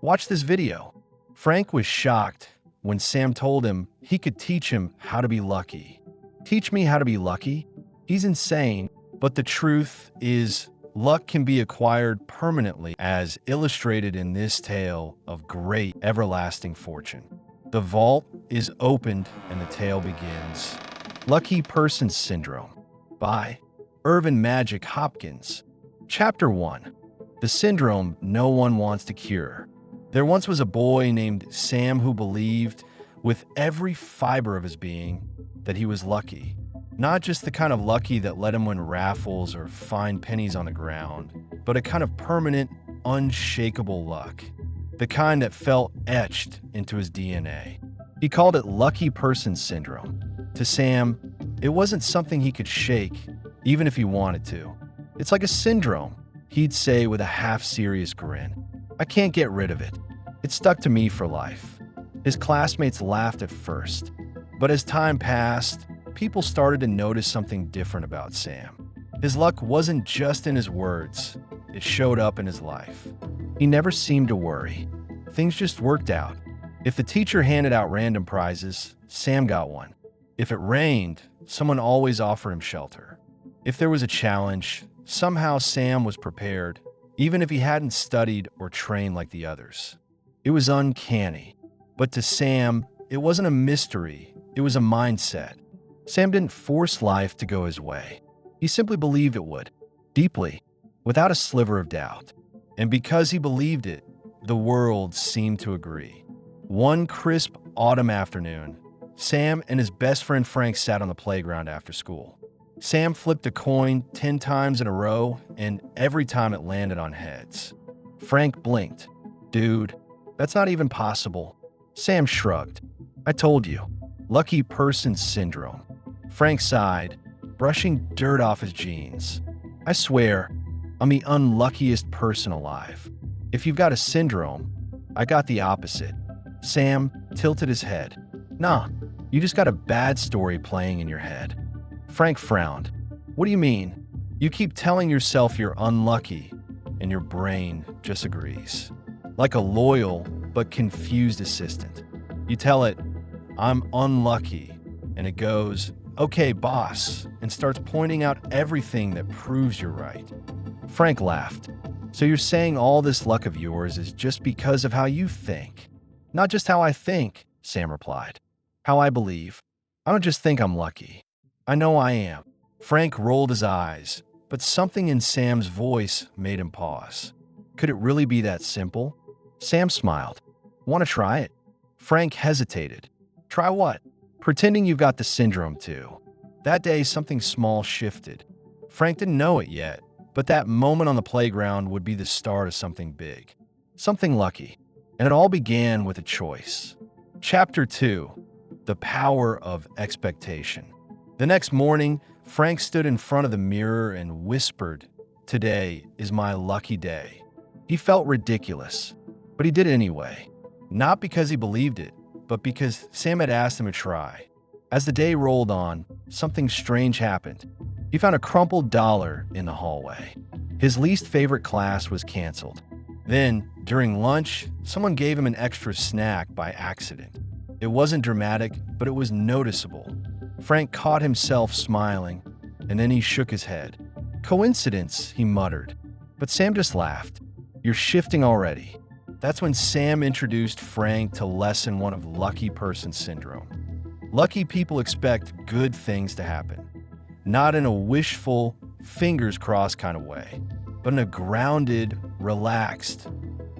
Watch this video. Frank was shocked when Sam told him he could teach him how to be lucky. Teach me how to be lucky? He's insane. But the truth is, luck can be acquired permanently, as illustrated in this tale of great everlasting fortune. The vault is opened and the tale begins. Lucky Person Syndrome by Earvin Hopkins. Chapter 1. The syndrome no one wants to cure. There once was a boy named Sam who believed with every fiber of his being that he was lucky. Not just the kind of lucky that let him win raffles or find pennies on the ground, but a kind of permanent, unshakable luck. The kind that felt etched into his DNA. He called it Lucky Person Syndrome. To Sam, it wasn't something he could shake, even if he wanted to. It's like a syndrome, he'd say with a half-serious grin. I can't get rid of it. It stuck to me for life. His classmates laughed at first, but as time passed, people started to notice something different about Sam. His luck wasn't just in his words, it showed up in his life. He never seemed to worry. Things just worked out. If the teacher handed out random prizes, Sam got one. If it rained, someone always offered him shelter. If there was a challenge, somehow Sam was prepared, even if he hadn't studied or trained like the others. It was uncanny. But to Sam, it wasn't a mystery, it was a mindset. Sam didn't force life to go his way. He simply believed it would, deeply, without a sliver of doubt. And because he believed it, the world seemed to agree. One crisp autumn afternoon, Sam and his best friend Frank sat on the playground after school. Sam flipped a coin 10 times in a row, and every time it landed on heads. Frank blinked. Dude, that's not even possible. Sam shrugged. I told you. Lucky Person Syndrome. Frank sighed, brushing dirt off his jeans. I swear, I'm the unluckiest person alive. If you've got a syndrome, I got the opposite. Sam tilted his head. Nah, you just got a bad story playing in your head. Frank frowned. What do you mean? You keep telling yourself you're unlucky, and your brain just agrees. Like a loyal but confused assistant. You tell it, I'm unlucky, and it goes, okay, boss, and starts pointing out everything that proves you're right. Frank laughed. So you're saying all this luck of yours is just because of how you think? Not just how I think, Sam replied. How I believe. I don't just think I'm lucky. I know I am. Frank rolled his eyes, but something in Sam's voice made him pause. Could it really be that simple? Sam smiled. Want to try it? Frank hesitated. Try what? Pretending you've got the syndrome too. That day, something small shifted. Frank didn't know it yet, but that moment on the playground would be the start of something big. Something lucky. And it all began with a choice. Chapter 2. The Power of Expectation. The next morning, Frank stood in front of the mirror and whispered, Today is my lucky day. He felt ridiculous, but he did it anyway. Not because he believed it, but because Sam had asked him to try. As the day rolled on, something strange happened. He found a crumpled dollar in the hallway. His least favorite class was canceled. Then, during lunch, someone gave him an extra snack by accident. It wasn't dramatic, but it was noticeable. Frank caught himself smiling, and then he shook his head. Coincidence, he muttered. But Sam just laughed. You're shifting already. That's when Sam introduced Frank to lesson 1 of Lucky Person Syndrome. Lucky people expect good things to happen. Not in a wishful, fingers crossed kind of way, but in a grounded, relaxed,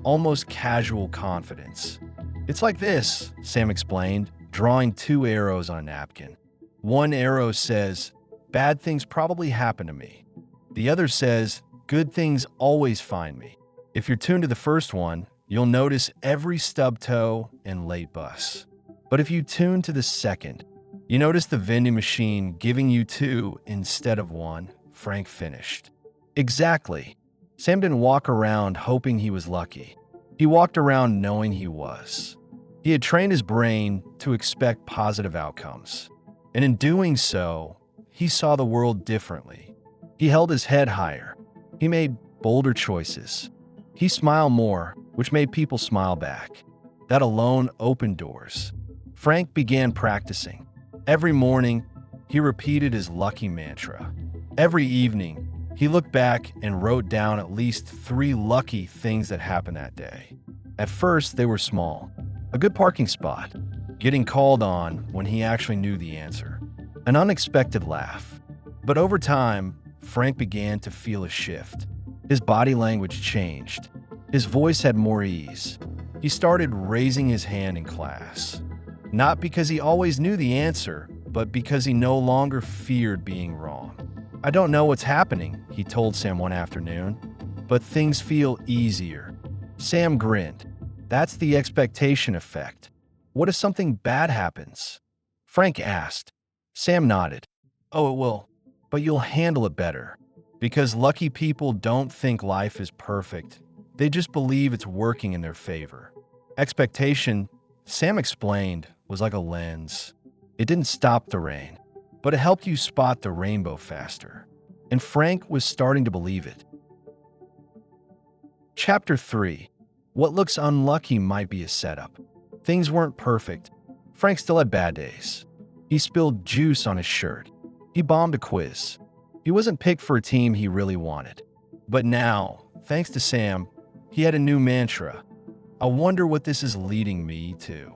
almost casual confidence. It's like this, Sam explained, drawing 2 arrows on a napkin. One arrow says, bad things probably happen to me. The other says, good things always find me. If you're tuned to the first one, you'll notice every stub toe and late bus. But if you tune to the second, you notice the vending machine giving you 2 instead of 1, Frank finished. Exactly. Sam didn't walk around hoping he was lucky. He walked around knowing he was. He had trained his brain to expect positive outcomes. And in doing so, he saw the world differently. He held his head higher. He made bolder choices. He smiled more, which made people smile back. That alone opened doors. Frank began practicing. Every morning, he repeated his lucky mantra. Every evening, he looked back and wrote down at least 3 lucky things that happened that day. At first, they were small. A good parking spot, getting called on when he actually knew the answer, an unexpected laugh. But over time, Frank began to feel a shift. His body language changed. His voice had more ease. He started raising his hand in class. Not because he always knew the answer, but because he no longer feared being wrong. "I don't know what's happening," he told Sam one afternoon, "but things feel easier." Sam grinned. "That's the expectation effect. What if something bad happens?" Frank asked. Sam nodded. "Oh, it will, but you'll handle it better. Because lucky people don't think life is perfect. They just believe it's working in their favor." Expectation, Sam explained, was like a lens. It didn't stop the rain, but it helped you spot the rainbow faster. And Frank was starting to believe it. Chapter 3. What looks unlucky might be a setup. Things weren't perfect. Frank still had bad days. He spilled juice on his shirt. He bombed a quiz. He wasn't picked for a team he really wanted. But now, thanks to Sam, he had a new mantra. "I wonder what this is leading me to."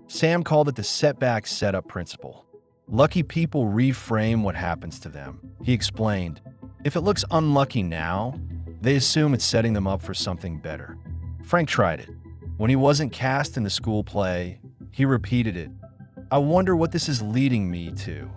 Sam called it the setback setup principle. Lucky people reframe what happens to them. He explained, if it looks unlucky now, they assume it's setting them up for something better. Frank tried it. When he wasn't cast in the school play, he repeated it. "I wonder what this is leading me to."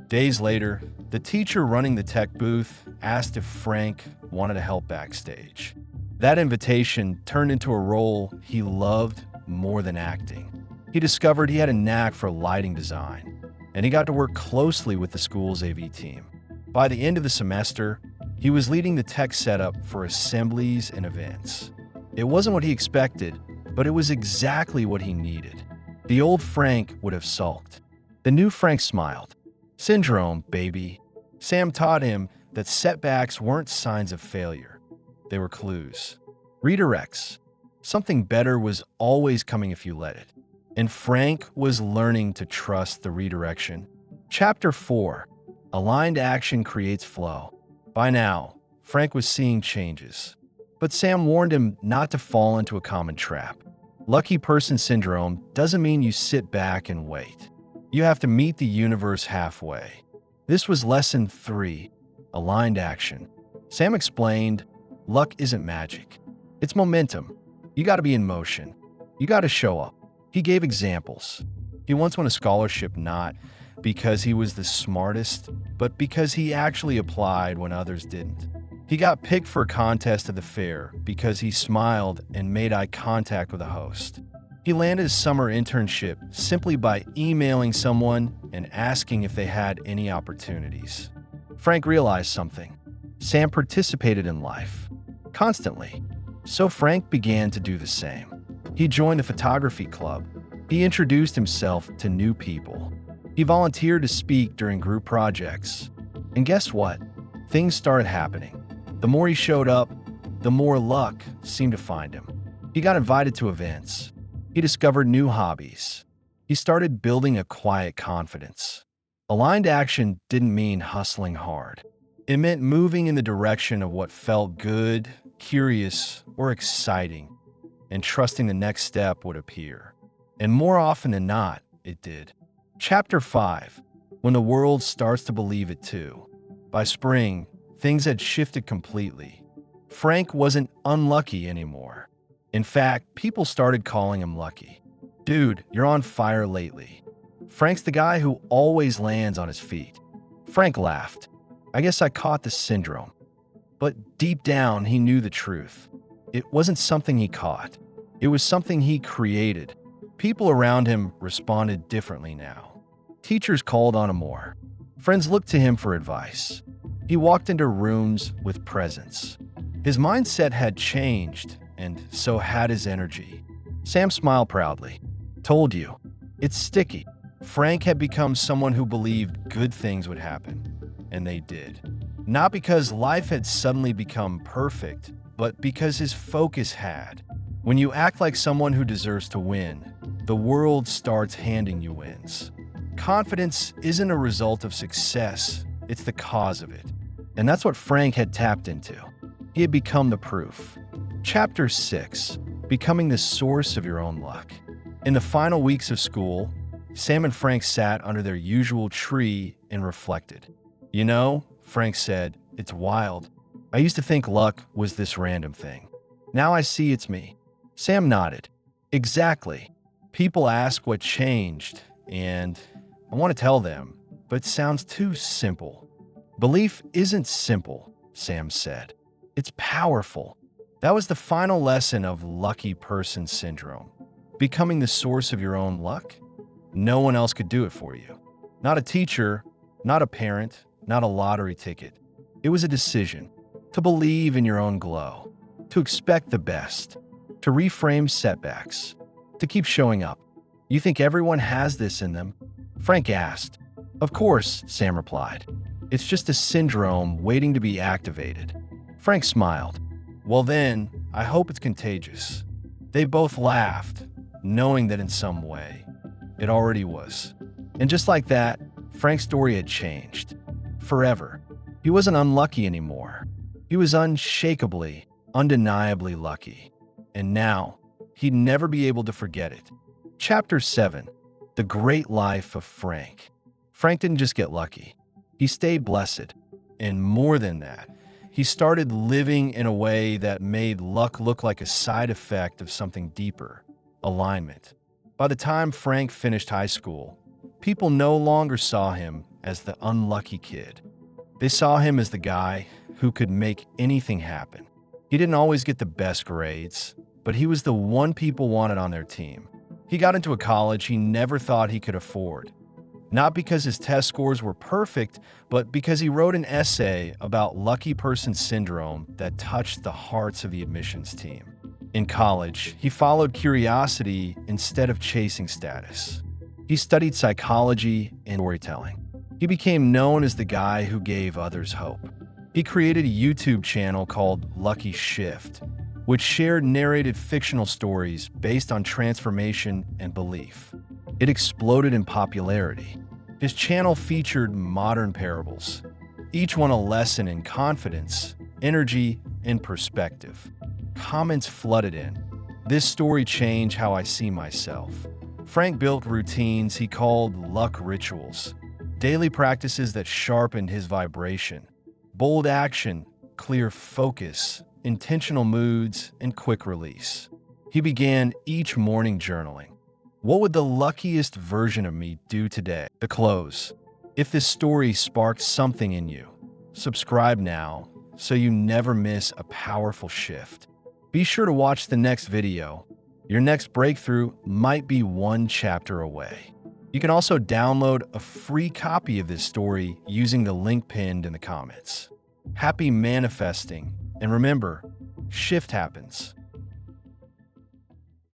Days later, the teacher running the tech booth asked if Frank wanted to help backstage. That invitation turned into a role he loved more than acting. He discovered he had a knack for lighting design, and he got to work closely with the school's AV team. By the end of the semester, he was leading the tech setup for assemblies and events. It wasn't what he expected, but it was exactly what he needed. The old Frank would have sulked. The new Frank smiled. "Syndrome, baby." Sam taught him that setbacks weren't signs of failure. They were clues. Redirects. Something better was always coming if you let it. And Frank was learning to trust the redirection. Chapter 4. Aligned action creates flow. By now, Frank was seeing changes. But Sam warned him not to fall into a common trap. Lucky person syndrome doesn't mean you sit back and wait. You have to meet the universe halfway. This was lesson 3, aligned action. Sam explained, luck isn't magic. It's momentum. You got to be in motion. You got to show up. He gave examples. He once won a scholarship not because he was the smartest, but because he actually applied when others didn't. He got picked for a contest at the fair because he smiled and made eye contact with a host. He landed a summer internship simply by emailing someone and asking if they had any opportunities. Frank realized something. Sam participated in life, constantly. So Frank began to do the same. He joined a photography club. He introduced himself to new people. He volunteered to speak during group projects. And guess what? Things started happening. The more he showed up, the more luck seemed to find him. He got invited to events. He discovered new hobbies. He started building a quiet confidence. Aligned action didn't mean hustling hard. It meant moving in the direction of what felt good, curious, or exciting, and trusting the next step would appear. And more often than not, it did. Chapter 5. When the world starts to believe it too. By spring, things had shifted completely. Frank wasn't unlucky anymore. In fact, people started calling him lucky. "Dude, you're on fire lately." Frank's the guy who always lands on his feet. Frank laughed. "I guess I caught the syndrome." But deep down, he knew the truth. It wasn't something he caught. It was something he created. People around him responded differently now. Teachers called on him more. Friends looked to him for advice. He walked into rooms with presence. His mindset had changed, and so had his energy. Sam smiled proudly. "Told you. It's sticky." Frank had become someone who believed good things would happen, and they did. Not because life had suddenly become perfect, but because his focus had. When you act like someone who deserves to win, the world starts handing you wins. Confidence isn't a result of success, it's the cause of it. And that's what Frank had tapped into. He had become the proof. Chapter 6: Becoming the Source of Your Own Luck. In the final weeks of school, Sam and Frank sat under their usual tree and reflected. "You know," Frank said, "it's wild. I used to think luck was this random thing. Now I see it's me." Sam nodded. "Exactly. People ask what changed, and I want to tell them, but it sounds too simple." "Belief isn't simple," Sam said. "It's powerful." That was the final lesson of lucky person syndrome. Becoming the source of your own luck? No one else could do it for you. Not a teacher, not a parent, not a lottery ticket. It was a decision to believe in your own glow, to expect the best, to reframe setbacks, to keep showing up. "You think everyone has this in them?" Frank asked. "Of course," Sam replied. "It's just a syndrome waiting to be activated." Frank smiled. "Well then, I hope it's contagious." They both laughed, knowing that in some way, it already was. And just like that, Frank's story had changed. Forever. He wasn't unlucky anymore. He was unshakably, undeniably lucky. And now, he'd never be able to forget it. Chapter 7: The Great Life of Frank. Frank didn't just get lucky. He stayed blessed. And more than that, he started living in a way that made luck look like a side effect of something deeper: alignment. By the time Frank finished high school, people no longer saw him as the unlucky kid. They saw him as the guy who could make anything happen. He didn't always get the best grades, but he was the one people wanted on their team. He got into a college he never thought he could afford. Not because his test scores were perfect, but because he wrote an essay about lucky person syndrome that touched the hearts of the admissions team. In college, he followed curiosity instead of chasing status. He studied psychology and storytelling. He became known as the guy who gave others hope. He created a YouTube channel called Lucky Shift, which shared narrated fictional stories based on transformation and belief. It exploded in popularity. His channel featured modern parables, each one a lesson in confidence, energy, and perspective. Comments flooded in. "This story changed how I see myself." Frank built routines he called luck rituals, daily practices that sharpened his vibration. Bold action, clear focus, intentional moods, and quick release. He began each morning journaling. What would the luckiest version of me do today? The close. If this story sparked something in you, subscribe now so you never miss a powerful shift. Be sure to watch the next video. Your next breakthrough might be one chapter away. You can also download a free copy of this story using the link pinned in the comments. Happy manifesting, and remember, shift happens